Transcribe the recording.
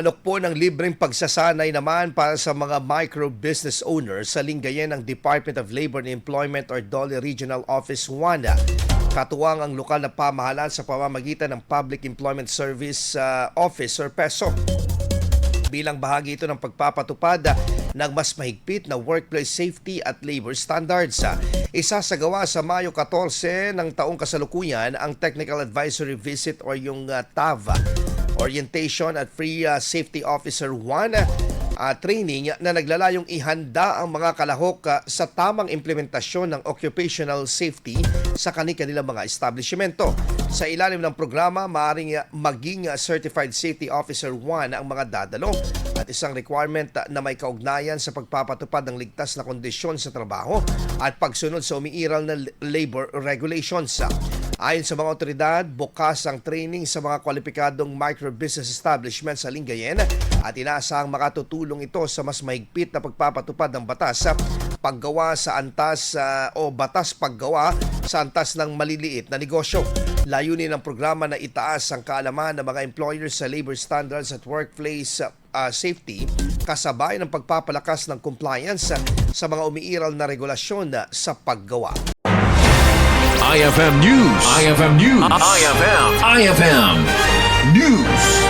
Alok po ng libreng pagsasanay naman para sa mga micro-business owners sa linggayen ng Department of Labor and Employment or DOLE Regional Office 1. Katuwang ang lokal na pamahalaan sa pamamagitan ng Public Employment Service Office or PESO. Bilang bahagi ito ng pagpapatupad ng mas mahigpit na workplace safety at labor standards. Isasagawa sa Mayo 14 ng taong kasalukuyan ang Technical Advisory Visit or yung TAV, Orientation at Free Safety Officer 1 training na naglalayong ihanda ang mga kalahok sa tamang implementasyon ng occupational safety sa kanilang mga establishmento. Sa ilalim ng programa, maaaring maging Certified Safety Officer 1 ang mga dadalo at isang requirement na may kaugnayan sa pagpapatupad ng ligtas na kondisyon sa trabaho at pagsunod sa umiiral na labor regulations. Ayon sa mga otoridad, bukas ang training sa mga kwalipikadong micro-business establishment sa Lingayen at inaasahang makatutulong ito sa mas mahigpit na pagpapatupad ng batas sa paggawa sa antas o batas paggawa sa antas ng maliliit na negosyo. Layunin ng programa na itaas ang kaalaman ng mga employers sa labor standards at workplace safety kasabay ng pagpapalakas ng compliance sa mga umiiral na regulasyon sa paggawa. IFM News. IFM News. IFM News.